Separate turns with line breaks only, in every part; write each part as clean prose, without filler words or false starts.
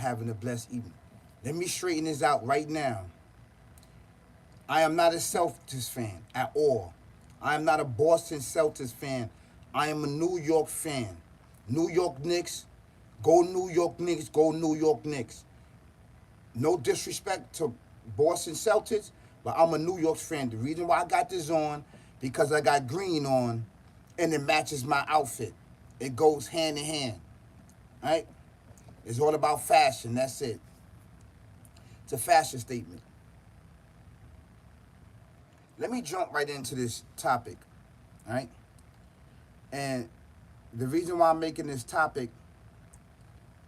having a blessed evening. Let me straighten this out right now. I am not a Celtics fan at all. I am not a Boston Celtics fan. I am a New York fan. New York Knicks, go New York Knicks, go New York Knicks. No disrespect to Boston Celtics, but I'm a New York fan. The reason why I got this on, because I got green on, and it matches my outfit. It goes hand in hand, right? It's all about fashion, that's it. It's a fashion statement. Let me jump right into this topic, all right? And the reason why I'm making this topic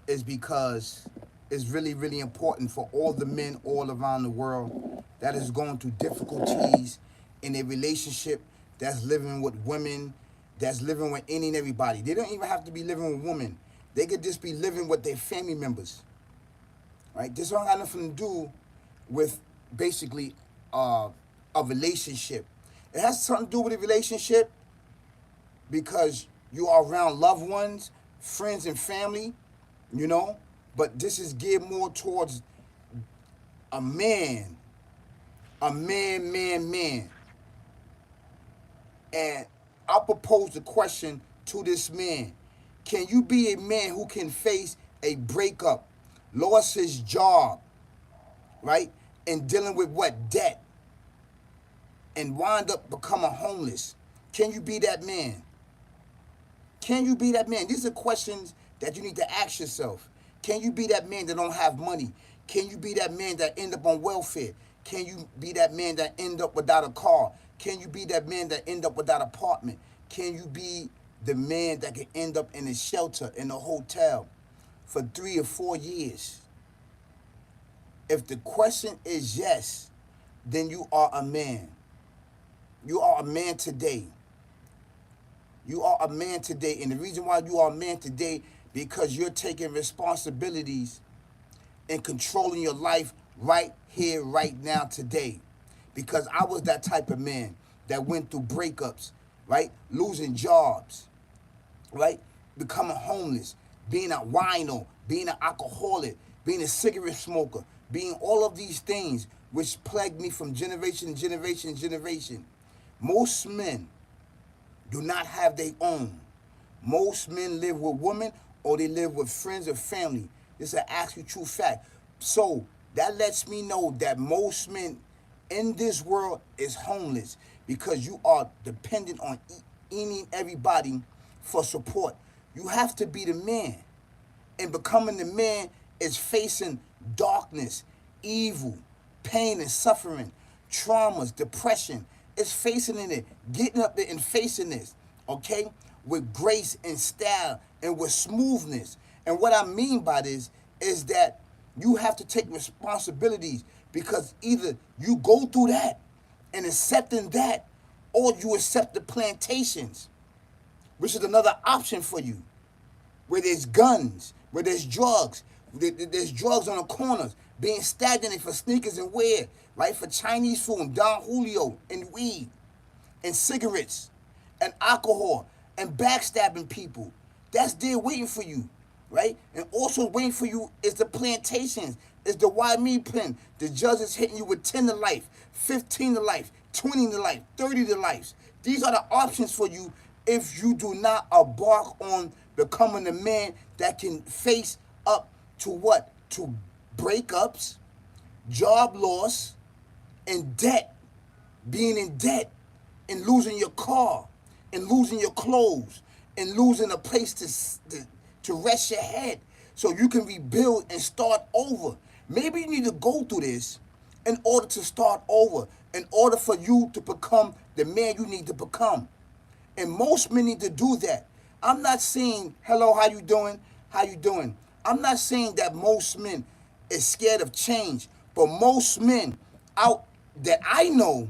is because it's really, really important for all the men all around the world that is going through difficulties in a relationship, that's living with women, that's living with any and everybody. They don't even have to be living with women. They could just be living with their family members, right? This don't have nothing to do with basically a relationship. It has something to do with a relationship because you are around loved ones, friends, and family, you know. But this is geared more towards a man, man. And I'll propose the question to this man. Can you be a man who can face a breakup, lost his job, right? And dealing with what? Debt. And wind up becoming homeless. Can you be that man? Can you be that man? These are questions that you need to ask yourself. Can you be that man that don't have money? Can you be that man that end up on welfare? Can you be that man that end up without a car? Can you be that man that end up without an apartment? Can you be the man that can end up in a shelter, in a hotel for 3 or 4 years? If the question is yes, then you are a man. You are a man today. You are a man today. And the reason why you are a man today, because you're taking responsibilities and controlling your life right here, right now, today. Because I was that type of man that went through breakups, right? Losing jobs, right? Becoming homeless, being a wino, being an alcoholic, being a cigarette smoker, being all of these things which plagued me from generation to generation to generation. Most men do not have their own. Most men live with women or they live with friends or family. This is an actual true fact. So that lets me know that most men in this world is homeless because you are dependent on any and everybody for support. You have to be the man. And becoming the man is facing darkness, evil, pain and suffering, traumas, depression. It's facing in it, getting up there and facing this, okay? With grace and style and with smoothness. And what I mean by this is that you have to take responsibilities because either you go through that and accepting that or you accept the plantations, which is another option for you, where there's guns, where there's drugs. There's drugs on the corners, being stagnated for sneakers and wear, right? For Chinese food, and Don Julio, and weed, and cigarettes, and alcohol, and backstabbing people. That's there waiting for you, right? And also waiting for you is the plantations, is the why me pen. The judge is hitting you with 10 to life, 15 to life, 20 to life, 30 to life. These are the options for you if you do not embark on becoming a man that can face up to what? To breakups, job loss, and debt. Being in debt, and losing your car, and losing your clothes, and losing a place to rest your head so you can rebuild and start over. Maybe you need to go through this in order to start over, in order for you to become the man you need to become. And most men need to do that. I'm not saying, hello, how you doing? How you doing? I'm not saying that most men is scared of change, but most men out that I know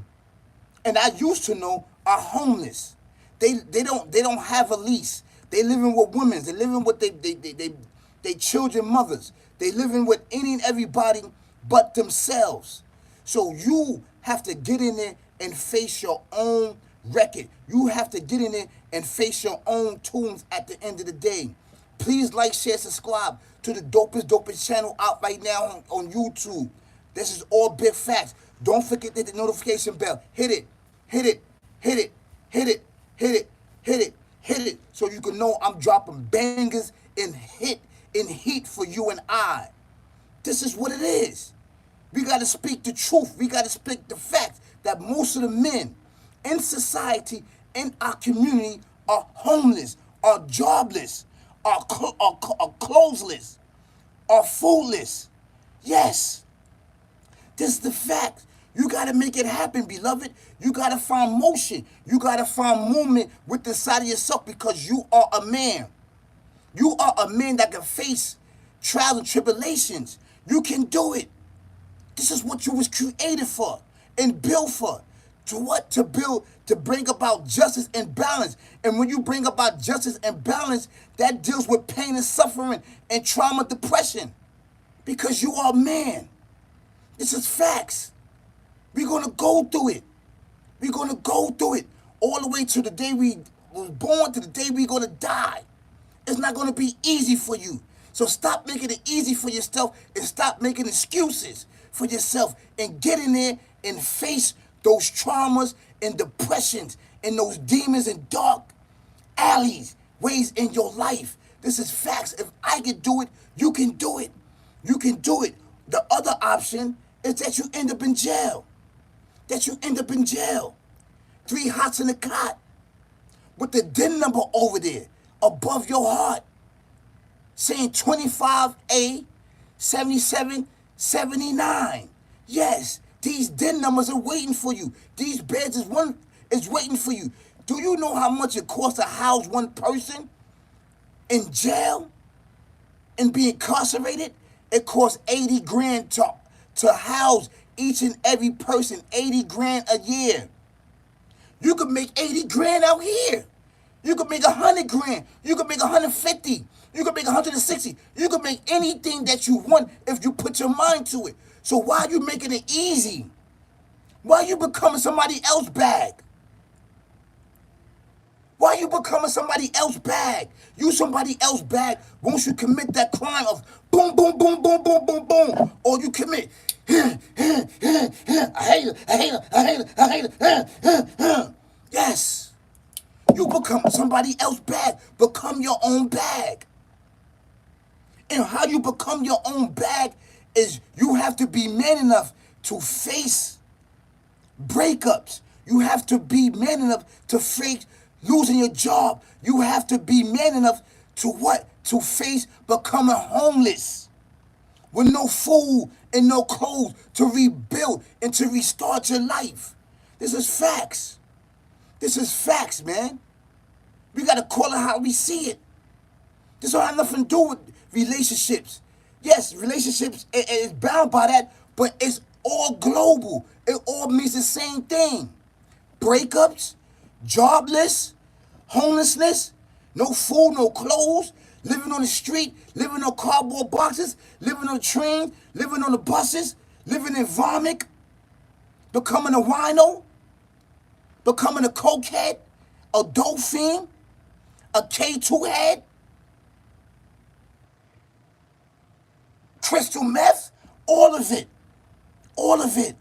and I used to know are homeless. They don't have a lease. They living with women. They living with they children mothers. They living with any and everybody but themselves. So you have to get in there and face your own record. You have to get in there and face your own tombs at the end of the day. Please like, share, subscribe to the dopest channel out right now on YouTube. This is all big facts. Don't forget to hit the notification bell. Hit it, hit it, hit it, hit it, hit it, hit it, hit it, so you can know I'm dropping bangers and heat for you and I. This is what it is. We got to speak the truth. We got to speak the facts that most of the men in society, in our community, are homeless, are jobless, are clothesless, are foodless. Yes, this is the fact. You got to make it happen, beloved. You got to find motion. You got to find movement with the side of yourself, because you are a man. You are a man that can face trials and tribulations. You can do it. This is what you was created for and built for. To what? To build, to bring about justice and balance. And when you bring about justice and balance, that deals with pain and suffering and trauma, depression. Because you are a man. This is facts. We're going to go through it. We're going to go through it all the way to the day we was born to the day we're going to die. It's not going to be easy for you. So stop making it easy for yourself and stop making excuses for yourself, and get in there and face those traumas and depressions and those demons and dark alleys, ways in your life. This is facts. If I can do it, you can do it. You can do it. The other option is that you end up in jail. That you end up in jail. 3 hots in the cot with the DIN number over there above your heart saying 25A 7779. Yes, these DIN numbers are waiting for you. These beds is waiting for you. Do you know how much it costs to house one person in jail and be incarcerated? It costs 80 grand to house each and every person. 80 grand a year. You could make 80 grand out here. You could make 100 grand. You could make 150. You could make 160. You could make anything that you want if you put your mind to it. So why are you making it easy? Why are you becoming somebody else's bag? Why are you becoming somebody else's bag? You somebody else's bag once you commit that crime of boom, boom, boom, boom, boom, boom, boom. Or you commit, I hate it, I hate it, I hate it, I hate it. Yes. You become somebody else's bag. Become your own bag. And how you become your own bag is you have to be man enough to face breakups. You have to be man enough to face losing your job. You have to be man enough to what? To face becoming homeless with no food and no clothes to rebuild and to restart your life. This is facts. This is facts, man. We got to call it how we see it. This don't have nothing to do with relationships. Yes, relationships is bound by that, but it's all global. It all means the same thing. Breakups, jobless, homelessness, no food, no clothes, living on the street, living on cardboard boxes, living on the train, living on the buses, living in vomit, becoming a wino, becoming a cokehead, a dope fiend, a K2 head, crystal meth, all of it. All of it.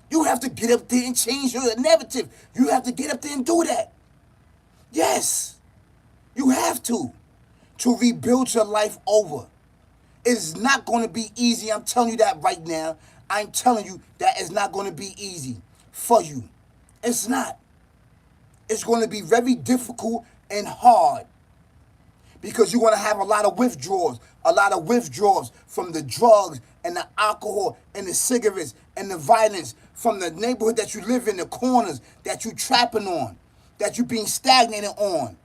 You have to get up there and change your narrative. You have to get up there and do that. Yes, you have to rebuild your life over. It's not going to be easy. I'm telling you that right now. I'm telling you that it's not going to be easy for you. It's not. It's going to be very difficult and hard because you're going to have a lot of withdrawals from the drugs and the alcohol and the cigarettes and the violence from the neighborhood that you live in, the corners that you trapping on, that you're being stagnated on.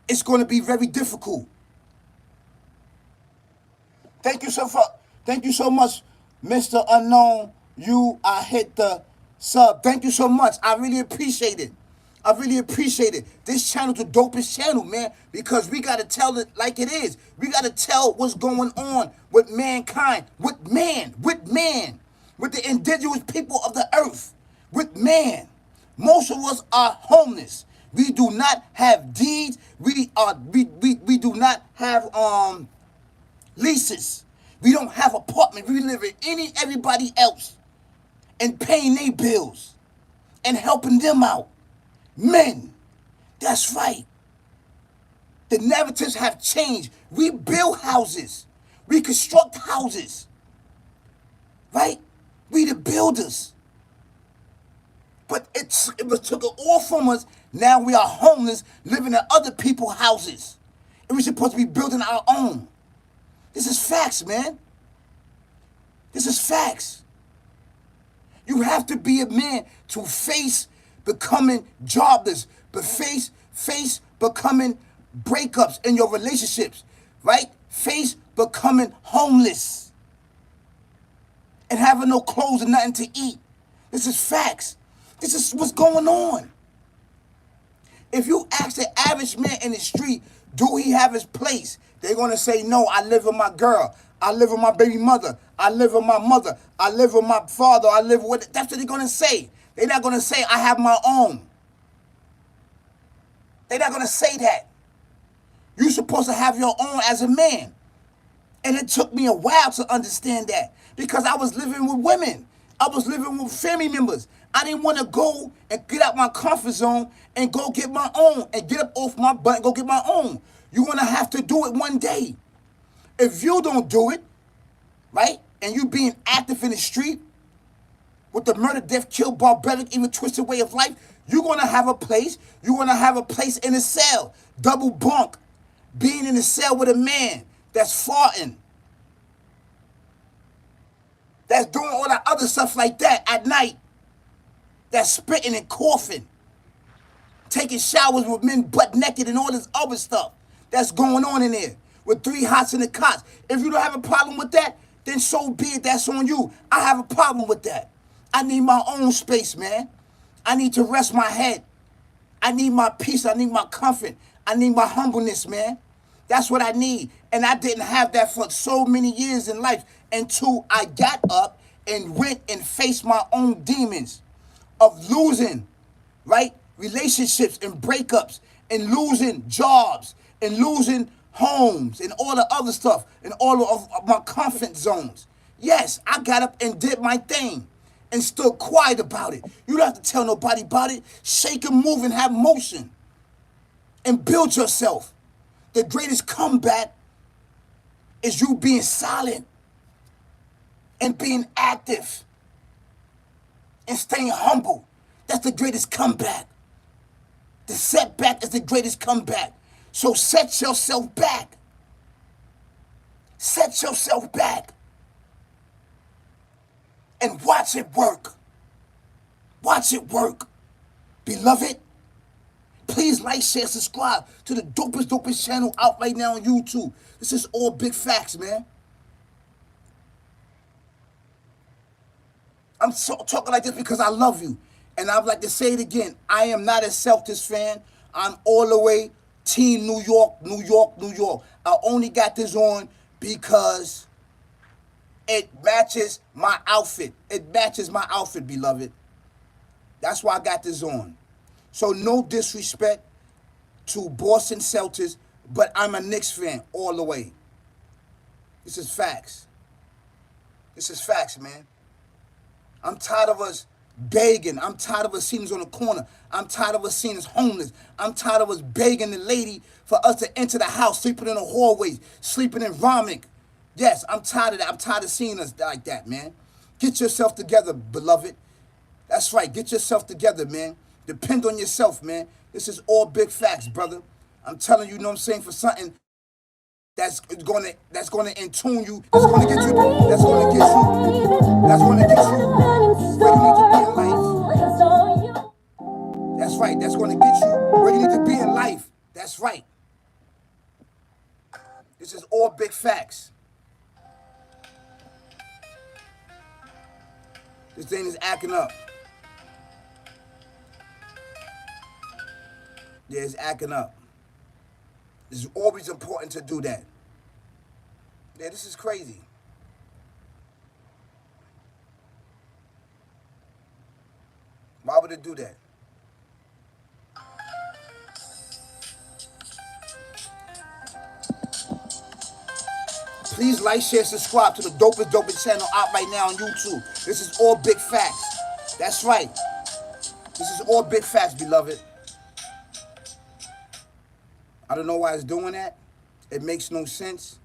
It's going to be very difficult. Thank you so much, Mr. Unknown. I hit the sub. Thank you so much. I really appreciate it. I really appreciate it. This channel's the dopest channel, man, because we got to tell it like it is. We got to tell what's going on with mankind, with man, with the indigenous people of the earth, with man. Most of us are homeless. We do not have deeds. We do not have leases. We don't have apartments. We live in everybody else and paying their bills and helping them out. Men, that's right. The narratives have changed. We build houses. We construct houses. Right? We the builders. But it was took it all from us. Now we are homeless, living in other people's houses. And we're supposed to be building our own. This is facts, man. This is facts. You have to be a man to face becoming jobless, but face becoming breakups in your relationships, right? Face becoming homeless and having no clothes and nothing to eat. This is facts. This is what's going on. If you ask the average man in the street, do he have his place? They're going to say, no, I live with my girl. I live with my baby mother. I live with my mother. I live with my father. I live with... That's what they're going to say. They're not going to say, I have my own. They're not going to say that. You're supposed to have your own as a man. And it took me a while to understand that because I was living with women. I was living with family members. I didn't want to go and get out my comfort zone and go get my own and get up off my butt and go get my own. You're going to have to do it one day. If you don't do it, right, and you being active in the street with the murder, death, kill, barbaric, even twisted way of life, you're going to have a place. You're going to have a place in a cell, double bunk, being in a cell with a man that's farting, that's doing all that other stuff like that at night, that's spitting and coughing, taking showers with men butt naked and all this other stuff that's going on in there with 3 hots in the cots. If you don't have a problem with that, then so be it. That's on you. I have a problem with that. I need my own space, man. I need to rest my head. I need my peace. I need my comfort. I need my humbleness, man. That's what I need. And I didn't have that for so many years in life until I got up and went and faced my own demons of losing, right? Relationships and breakups and losing jobs and losing homes and all the other stuff and all of my comfort zones. Yes, I got up and did my thing and stood quiet about it. You don't have to tell nobody about it. Shake and move and have motion and build yourself. The greatest comeback is you being silent and being active and staying humble. That's the greatest comeback. The setback is the greatest comeback. So set yourself back. Set yourself back. And watch it work. Watch it work. Beloved, please like, share, subscribe to the dopest channel out right now on YouTube. This is all big facts, man. I'm talking like this because I love you. And I'd like to say it again. I am not a Celtics fan. I'm all the way Team New York, New York, New York. I only got this on because it matches my outfit. It matches my outfit, beloved. That's why I got this on. So no disrespect to Boston Celtics, but I'm a Knicks fan all the way. This is facts. This is facts, man. I'm tired of us begging. I'm tired of us seeing us on the corner. I'm tired of us seeing us homeless. I'm tired of us begging the lady for us to enter the house, sleeping in the hallways, sleeping in vomit. Yes, I'm tired of that. I'm tired of seeing us like that, man. Get yourself together, beloved. That's right. Get yourself together, man. Depend on yourself, man. This is all big facts, brother. I'm telling you, know what I'm saying, for something that's gonna intune you, that's gonna get you, where you need to be in life. That's right, that's gonna get you where you need to be in life. That's right. This is all big facts. This thing is acting up. Yeah, it's acting up. It's always important to do that. Yeah, this is crazy. Why would it do that? Please like, share, subscribe to the dopest channel out right now on YouTube. This is all big facts. That's right. This is all big facts, beloved. I don't know why it's doing that. It makes no sense.